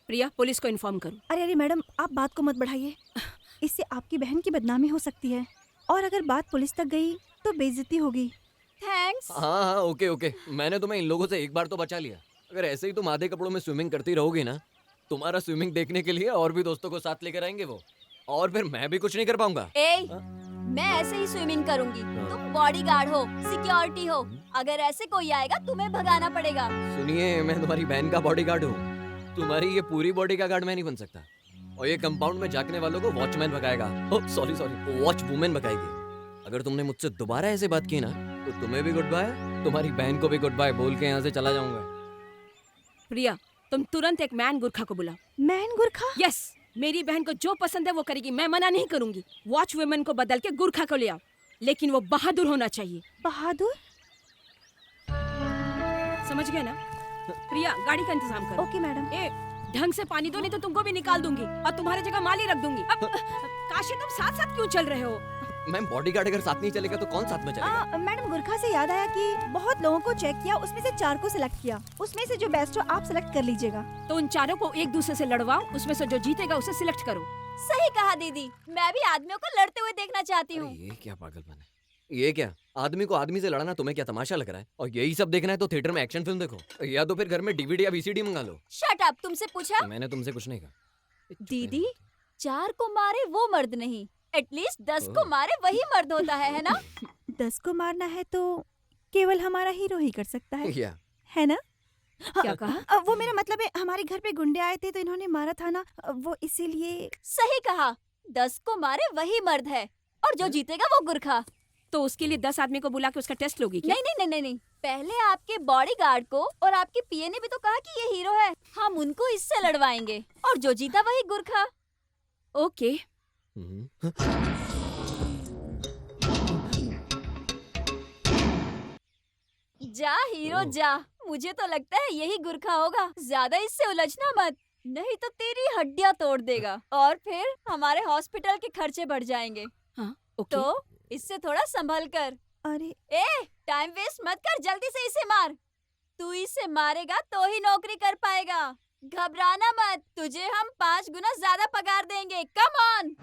प्रिया, police को inform करो। अरे अरे मैडम, आप बात को मत बढ़ाइए। इससे आपकी बहन की बदनामी हो सकती है, और अगर बात पुलिस तक गई तो बेइज्जती होगी। थैंक्स। हाँ हाँ, ओके ओके, मैंने तुम्हें इन लोगों से एक बार तो बचा लिया। अगर ऐसे ही तुम आधे कपड़ों में स्विमिंग करती रहोगी ना, तुम्हारा स्विमिंग देखने के लिए और भी दोस्तों को साथ लेकर आएंगे वो, और फिर मैं भी कुछ नहीं कर पाऊंगा। मैं ऐसे ही स्विमिंग करूंगी। तुम बॉडीगार्ड हो, सिक्योरिटी हो। अगर ऐसे कोई आएगा तुम्हें भगाना पड़ेगा। सुनिए, मैं तुम्हारी बहन का बॉडीगार्ड हूँ, तुम्हारी ये पूरी बॉडी का गार्ड मैं नहीं बन सकता। और ये कंपाउंड में झांकने वालों को वॉचमैन भगाएगा। Oh sorry sorry, watch women भगाएगी। अगर तुमने मुझसे दोबारा ऐसे बात की ना, तो तुम्हें भी गुड बाय, तुम्हारी बहन को भी गुड बाय बोल के यहाँ से चला जाऊंगा। प्रिया, तुम तुरंत एक मैन गुरखा को बुलाओ। मैन गुरखा? यस, मेरी बहन को जो पसंद है वो करेगी, मैं मना नहीं करूंगी। वॉच वुमेन को बदल के गुरखा को ले आओ, लेकिन वो बहादुर होना चाहिए। बहादुर? समझ गए ना? प्रिया, गाड़ी का इंतजाम करो। Okay madam. ए, ढंग से पानी दो, नहीं तो तुमको भी निकाल दूंगी और तुम्हारी जगह माली रख दूंगी। अब काशी, तुम साथ साथ क्यों चल रहे हो? मैम, बॉडीगार्ड अगर साथ नहीं चलेगा तो कौन साथ में चलेगा? मैडम, गुरखा से याद आया कि बहुत लोगों को चेक किया, उसमें से 4 को सिलेक्ट किया। उसमें से जो बेस्ट हो आप सिलेक्ट कर लीजिएगा। तो उन चारों को एक दूसरे से लड़वाओ, उसमें से जो जीतेगा उसे सिलेक्ट करो। सही कहा दीदी, मैं भी आदमियों को लड़ते हुए देखना चाहती हूँ। ये क्या पागलपन है? ये क्या, आदमी को आदमी से लड़ना तुम्हें क्या तमाशा लग रहा है? और यही सब देखना है तो थिएटर में एक्शन फिल्म देखो, या तो फिर घर में डीवीडी या वीसीडी मंगा लो। शट अप, तुमसे पूछा? मैंने तुमसे कुछ नहीं कहा। दीदी, 4 को मारे वो मर्द नहीं, एटलीस्ट 10 को मारे वही मर्द होता है ना? 10 को मारना है तो केवल हमारा हीरो ही कर सकता है, या है ना? क्या कहा? वो मेरा मतलब है, हमारे घर पे गुंडे आए थे तो इन्होंने मारा था ना, वो इसीलिए। सही कहा, 10 को मारे वही मर्द है, और जो जीतेगा वो गुरखा। तो उसके लिए 10 आदमी को बुला के उसका टेस्ट लोगी क्या? नहीं नहीं नहीं नहीं, पहले आपके बॉडीगार्ड को और आपके पीए ने भी तो कहा कि ये हीरो है, हम उनको इससे लड़वाएंगे, और जो जीता वही गुरखा। ओके। जा हीरो जा, मुझे तो लगता है यही गुरखा होगा। ज्यादा इससे उलझना मत, नहीं तो तेरी हड्डियां तोड़ देगा, और फिर हमारे हॉस्पिटल के खर्चे बढ़ जाएंगे। हाँ, ओके। तो इससे थोड़ा संभल कर। अरे टाइम वेस्ट मत कर, जल्दी से इसे मार। तू इसे मारेगा तो ही नौकरी कर पाएगा। घबराना मत, तुझे हम 5 गुना ज्यादा पगार देंगे। Come on.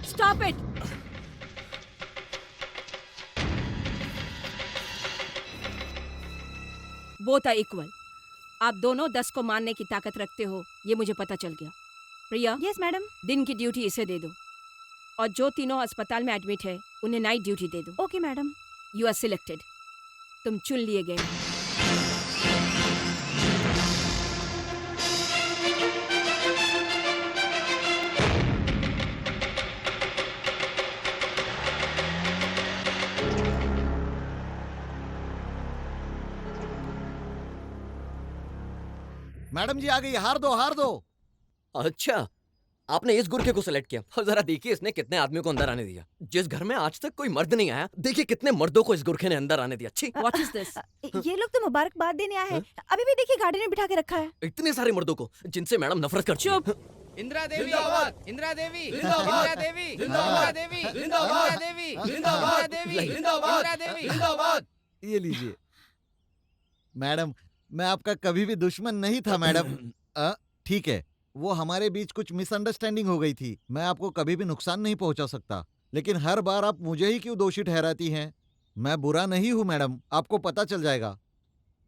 Stop it. Both are equal. आप दोनों 10 को मारने की ताकत रखते हो, ये मुझे पता चल गया। प्रिया, यस मैडम। दिन की ड्यूटी इसे दे दो, और जो तीनों अस्पताल में एडमिट है उन्हें नाइट ड्यूटी दे दो। Okay madam. You are selected. तुम चुन लिए गए। मैडम जी आ गई, हार दो हार दो। अच्छा, आपने इस गुरखे को सिलेक्ट किया, और जरा देखिए इसने कितने आदमियों को अंदर आने दिया। जिस घर में आज तक कोई मर्द नहीं आया, देखिए कितने मर्दों को इस गुरखे ने अंदर आने दिया। छी, व्हाट इज दिस? ये लोग तो मुबारकबाद देने आए हैं, अभी भी देखिए गाड़ी में बिठा के रखा है। इतने सारे मर्दों को जिनसे मैडम नफरत करती है। चुप। इंदिरा देवी जिंदाबाद। इंदिरा देवी जिंदाबाद। इंदिरा देवी जिंदाबाद। इंदिरा देवी जिंदाबाद। इंदिरा देवी जिंदाबाद। इंदिरा देवी जिंदाबाद। इंदिरा देवी जिंदाबाद। ये लीजिए मैडम, मैं आपका कभी भी दुश्मन नहीं था मैडम। ठीक है, वो हमारे बीच कुछ मिसअंडरस्टैंडिंग हो गई थी। मैं आपको कभी भी नुकसान नहीं पहुंचा सकता, लेकिन हर बार आप मुझे ही क्यों दोषी ठहराती हैं? मैं बुरा नहीं हूँ मैडम, आपको पता चल जाएगा।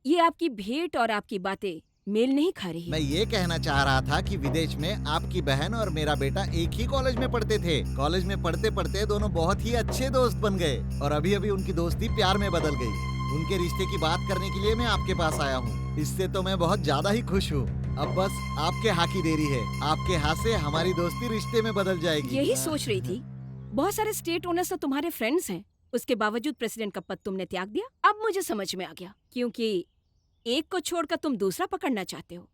ये आपकी भेंट और आपकी बातें मेल नहीं खा रही। मैं ये कहना चाह रहा था कि विदेश में आपकी बहन और मेरा बेटा एक ही कॉलेज में पढ़ते थे। कॉलेज में पढ़ते पढ़ते दोनों बहुत ही अच्छे दोस्त बन गए और अभी अभी उनकी दोस्ती प्यार में बदल गई। उनके रिश्ते की बात करने के लिए मैं आपके पास आया हूँ। इससे तो मैं बहुत ज्यादा ही खुश हूँ। अब बस आपके हाथ की देरी है। आपके हाथ से हमारी दोस्ती रिश्ते में बदल जाएगी। यही सोच रही थी। बहुत सारे स्टेट ओनर्स तो तुम्हारे फ्रेंड्स हैं, उसके बावजूद प्रेसिडेंट का पद तुमने त्याग दिया। अब मुझे समझ में आ गया, क्योंकि एक को छोड़कर तुम दूसरा पकड़ना चाहते हो।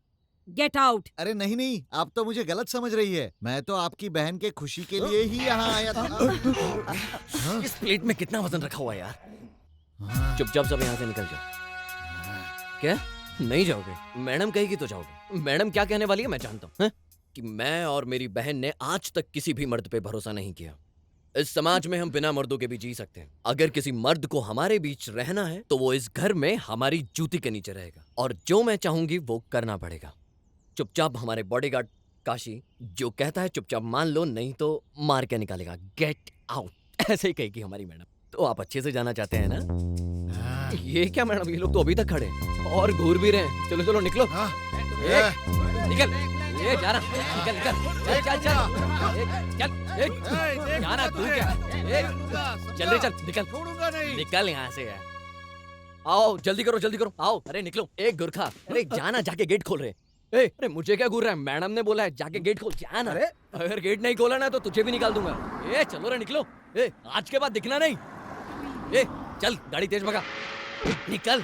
Get out. अरे नहीं नहीं, आप तो मुझे गलत समझ रही है। मैं तो आपकी बहन के खुशी के लिए ही यहाँ आया था। इस प्लेट में कितना वजन रखा हुआ है यार? चुपचाप सब यहाँ से निकल जाओ। क्या? नहीं जाओगे? मैडम कहेगी तो जाओगे। मैडम क्या कहने वाली है मैं जानता हूँ, कि मैं और मेरी बहन ने आज तक किसी भी मर्द पे भरोसा नहीं किया। इस समाज में हम बिना मर्दों के भी जी सकते हैं। अगर किसी मर्द को हमारे बीच रहना है तो वो इस घर में हमारी जूती के नीचे रहेगा, और जो मैं चाहूंगी वो करना पड़ेगा। चुपचाप हमारे बॉडीगार्ड काशी जो कहता है चुपचाप मान लो, नहीं तो मार के निकालेगा। गेट आउट ऐसे ही कहेगी हमारी मैडम। तो आप अच्छे से जाना चाहते हैं ना? ये क्या मैडम, ये लोग तो अभी तक खड़े हैं और घूर भी रहे हैं। चलो चलो निकलो। निकल, ये जा रहा, निकल निकल, चल चल चल, जाना तू क्या? चल रे चल, निकल निकल यहाँ से यार। आओ जल्दी करो आओ। अरे निकलो। एक गुरखा, अरे जाना, जाके गेट खोल रहे। अरे मुझे क्या घूर रहा है? मैडम ने बोला है जाके गेट खोल, जाना। अगर गेट नहीं खोला ना तो तुझे भी निकाल दूंगा। चलो रे निकलो। आज के बाद दिखना नहीं। चल गाड़ी तेज भगा, निकल।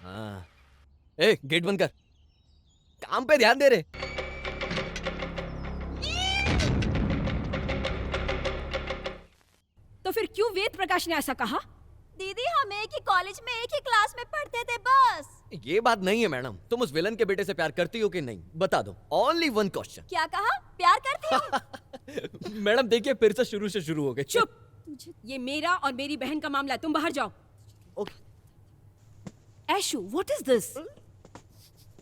हाँ, गेट बंद कर, काम पे ध्यान दे रे। तो फिर क्यों वेद प्रकाश ने ऐसा कहा? दीदी हम एक ही कॉलेज में एक ही क्लास में पढ़ते थे बस। ये बात नहीं है मैडम। तुम उस विलन के बेटे से प्यार करती हो कि नहीं? बता दो। Only one question. क्या कहा? प्यार करती हूँ। मैडम देखिए, फिर से शुरू हो गए। चुप। ये मेरा और मेरी बहन का मामला है, तुम बाहर जाओ। ऐशु, व्हाट इज दिस?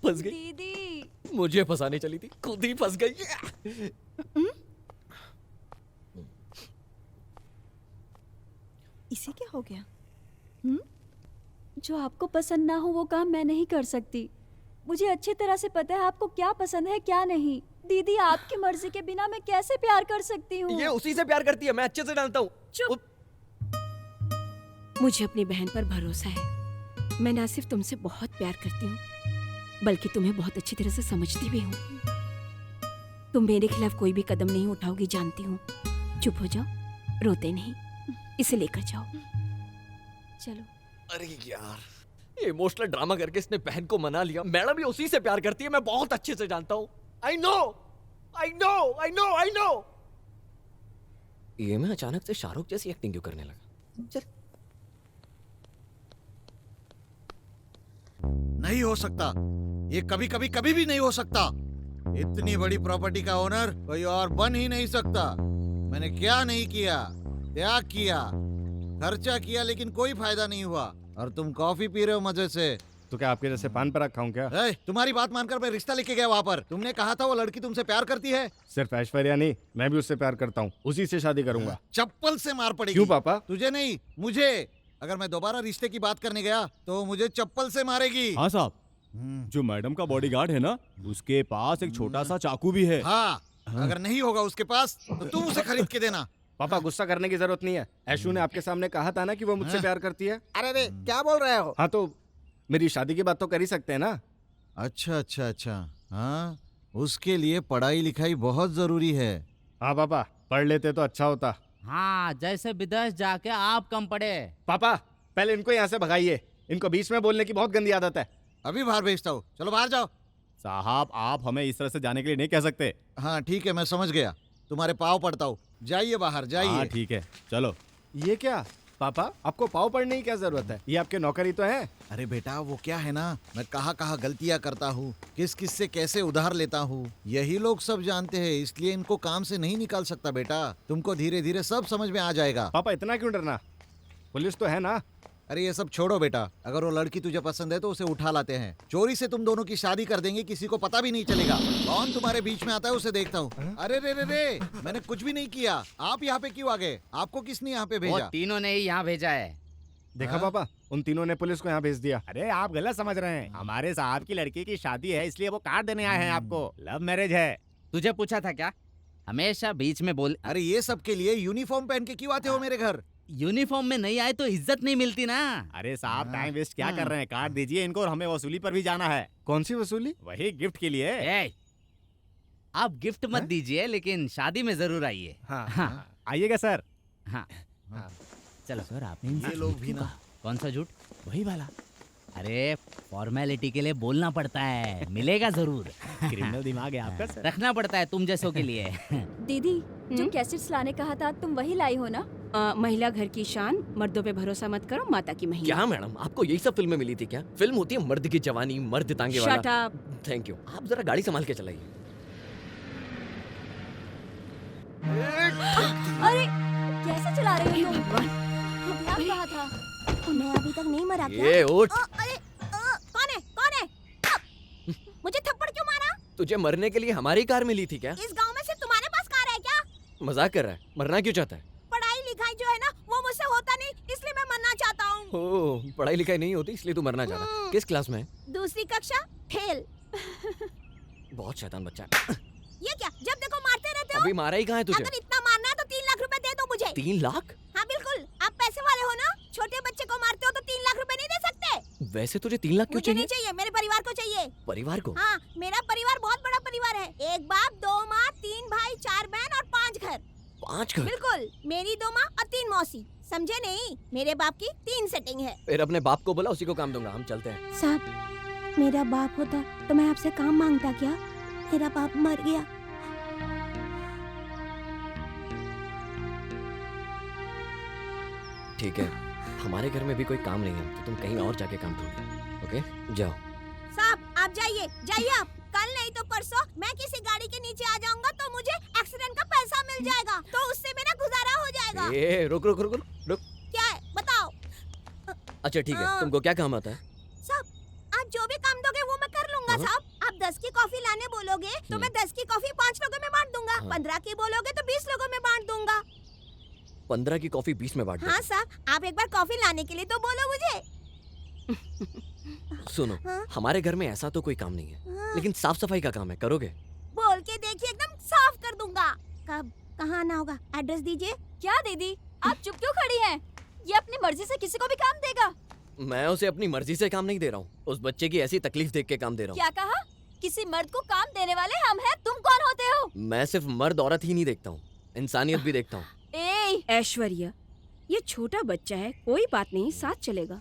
फंस गई। दीदी मुझे फंसाने चली थी, खुद ही फंस गई। इसे क्या हो गया? जो आपको पसंद ना हो वो काम मैं नहीं कर सकती। मुझे अच्छी तरह से पता है आपको क्या पसंद है क्या नहीं। दीदी आपकी मर्जी के बिना मैं कैसे प्यार कर सकती हूँ? ये उसी से प्यार करती है, मैं अच्छे से जानता हूँ। चुप। मुझे अपनी बहन पर भरोसा है। मैं ना सिर्फ तुमसे बहुत प्यार करती हूँ, बल्कि तुम्हें बहुत अच्छी तरह से समझती भी हूँ। तुम मेरे खिलाफ कोई भी कदम नहीं उठाओगी, जानती हूँ। चुप हो जाओ, रोते नहीं। इसे लेकर जाओ। चलो। अरे यार, ये इमोशनल ड्रामा करके इसने बहन को मना लिया। मैडम भी उसी से प्यार करती है, मैं बहुत अच्छे से जानता हूँ। I know। ये मैं अचानक से शाहरुख जैसी एक्टिंग क्यों करने लगा? चल। नहीं हो सकता, ये कभी भी नहीं हो सकता। इतनी बड़ी प्रॉपर्टी का ओनर कोई और बन ही नहीं सकता। मैंने क्या नहीं किया, त्याग किया, खर्चा किया, लेकिन कोई फायदा नहीं हुआ। और तुम कॉफी पी रहे हो मजे से। तो क्या आपके जैसे पान पर रखा हूँ क्या? तुम्हारी बात मानकर मैं रिश्ता लेके गया वहाँ पर। तुमने कहा था वो लड़की तुमसे प्यार करती है। सिर्फ ऐश्वर्या नहीं, मैं भी उससे प्यार करता हूँ, उसी से शादी करूंगा। चप्पल से मार पड़ेगी। क्यों पापा? तुझे नहीं, मुझे। अगर मैं दोबारा रिश्ते की बात करने गया तो मुझे चप्पल से मारेगी। हाँ साहब, जो मैडम का बॉडीगार्ड है ना, उसके पास एक छोटा सा चाकू भी है। हाँ, अगर नहीं होगा उसके पास तो तुम उसे खरीद के देना। पापा गुस्सा करने की जरूरत नहीं है। ऐशु ने आपके सामने कहा था ना कि वो मुझसे प्यार करती है। अरे क्या बोल रहे हो? हाँ तो मेरी शादी की बात तो कर ही सकते हैं ना। अच्छा। हाँ, उसके लिए पढ़ाई लिखाई बहुत जरूरी है। हाँ पापा, पढ़ लेते तो अच्छा होता। हाँ, जैसे विदेश जाके आप कम पड़े। पापा पहले इनको यहाँ से भगाइए, इनको बीच में बोलने की बहुत गंदी आदत है। अभी बाहर भेजता हूँ, चलो बाहर जाओ। साहब आप हमें इस तरह से जाने के लिए नहीं कह सकते। हाँ ठीक है, मैं समझ गया, तुम्हारे पाँव पड़ता हूँ। जाइए बाहर, हाँ जाइए। ठीक है, चलो। ये क्या, पापा आपको पाव पड़ने की क्या जरूरत है, ये आपके नौकर ही तो हैं। अरे बेटा वो क्या है ना, मैं कहाँ कहाँ गलतियाँ करता हूँ, किस किस से कैसे उधार लेता हूँ, यही लोग सब जानते हैं, इसलिए इनको काम से नहीं निकाल सकता बेटा। तुमको धीरे धीरे सब समझ में आ जाएगा। पापा इतना क्यों डरना, पुलिस तो है ना। अरे ये सब छोड़ो बेटा, अगर वो लड़की तुझे पसंद है तो उसे उठा लाते हैं, चोरी से तुम दोनों की शादी कर देंगे, किसी को पता भी नहीं चलेगा। कौन तुम्हारे बीच में आता है उसे देखता हूँ। अरे रे रे रे, मैंने कुछ भी नहीं किया, आप यहाँ पे क्यों आ गए? आपको किसने यहाँ पे वो भेजा? तीनों ने ही यहाँ भेजा है। देखा हाँ? पापा, उन तीनों ने पुलिस को यहाँ भेज दिया। अरे आप गलत समझ रहे हैं, हमारे साहब की लड़की की शादी है इसलिए वो कार्ड देने आए हैं आपको। लव मैरिज है। तुझे पूछा था क्या? हमेशा बीच में बोल। अरे ये सब के लिए यूनिफॉर्म पहन के क्यों आते हो मेरे घर? यूनिफॉर्म में नहीं आए तो इज्जत नहीं मिलती ना। अरे साहब टाइम वेस्ट क्या कर रहे हैं, कार्ड दीजिए इनको और हमें वसूली पर भी जाना है। कौन सी वसूली? वही गिफ्ट के लिए। ए, आप गिफ्ट मत हैं? दीजिए, लेकिन शादी में जरूर आइए। हाँ हाँ आइएगा सर। हाँ हाँ। चलो सर, आपने ये लोग भी ना। कौन सा झूठ? वही वाला। अरे फॉर्मेलिटी के लिए बोलना पड़ता है, मिलेगा जरूर। क्रिमिनल दिमाग है आपका सर। रखना पड़ता है तुम जैसों के लिए। दीदी जो कैसेट्स लाने कहा था तुम वही लाई हो ना? महिला घर की शान, मर्दों पे भरोसा मत करो, माता की महिमा। क्या मैडम, आपको यही सब फिल्में मिली थी क्या? फिल्म होती है मर्द की जवानी, मर्द तांगे शट वाला। अप। Thank you. आप जरा गाड़ी संभाल के चलाइए। अरे कैसे चला रहे हो तुम? अभियान कहा था। मैं अभी तक नहीं मरा क्या? ये उठ। अरे कौन है कौन है? मुझे थप्पड़ क्यों मारा? तुझे मरने के लिए हमारी कार मिली थी क्या? इस गांव में सिर्फ तुम्हारे पास कार है क्या? मजाक कर रहा है? मरना क्यों चाहता है? पढ़ाई लिखाई जो है ना वो मुझसे होता नहीं, इसलिए मैं मरना चाहता हूँ। ओह, पढ़ाई लिखाई नहीं होती इसलिए तू मरना चाहता है। किस क्लास में है? दूसरी कक्षा फेल। बहुत शैतान बच्चा है। ये क्या, जब देखो मारते रहते हो? अभी मारा ही कहाँ है तुझे? अगर इतना मारना है तो 3 लाख रुपए दे दो मुझे। 3 लाख? हाँ बिल्कुल, आप पैसे वाले हो ना, छोटे बच्चे को मारते हो तो 3 लाख रुपए नहीं दे सकते। वैसे तुझे 3 लाख क्यों मुझे नहीं चाहिए? चाहिए, मेरे परिवार को चाहिए। परिवार को? हाँ, मेरा परिवार बहुत बड़ा परिवार है। 1 बाप, 2 माँ, 3 भाई, 4 बहन और 5 घर। 5 घर? बिल्कुल, मेरी 2 माँ और 3 मौसी। समझे नहीं? मेरे बाप की 3 सेटिंग है। फिर अपने बाप को बोला, उसी को काम दूंगा। हम चलते हैं। साहब, मेरा बाप होता तो मैं आपसे काम मांगता क्या? मेरा बाप मर गया। ठीक है, हमारे घर में भी कोई काम नहीं है तो तुम कहीं और जाके काम ढूंढो। ओके, जाओ। साहब आप जाइए, जाइए आप। कल नहीं तो परसों मैं किसी गाड़ी के नीचे आ जाऊंगा तो मुझे एक्सीडेंट का पैसा मिल जाएगा, तो उससे मेरा गुजारा हो जाएगा। ए, रुक रुक रुक रुक रुक। क्या है बताओ? अच्छा ठीक है, तुमको क्या काम आता है? साहब आप जो भी काम दोगे वो मैं कर लूंगा। हाँ। साहब आप 10 की कॉफी लाने बोलोगे तो मैं 10 की कॉफी 5 लोगों में बांट दूंगा। हाँ। 15 की बोलोगे तो 20 लोगों में बांट दूंगा। 15 की कॉफी 20 में बांट दो। हाँ साहब, आप एक बार कॉफी लाने के लिए तो बोलो मुझे। सुनो, हाँ। हमारे घर में ऐसा तो कोई काम नहीं है, हाँ। लेकिन साफ सफाई का काम है। करोगे? बोल के देखिए, एकदम साफ कर दूंगा। कब कहाँ आना होगा, एड्रेस दीजिए। क्या दीदी आप चुप क्यों खड़ी हैं? ये अपनी मर्जी से किसी को भी काम देगा। मैं उसे अपनी मर्जी से काम नहीं दे रहा हूँ, उस बच्चे की ऐसी तकलीफ देख के काम दे रहा क्या कहा? किसी मर्द को काम देने वाले हम हैं, तुम कौन होते हो? हूँ। मैं सिर्फ मर्द औरत ही नहीं देखता हूँ, इंसानियत भी देखता हूँ। ए ऐश्वर्या, ये छोटा बच्चा है, कोई बात नहीं, साथ चलेगा।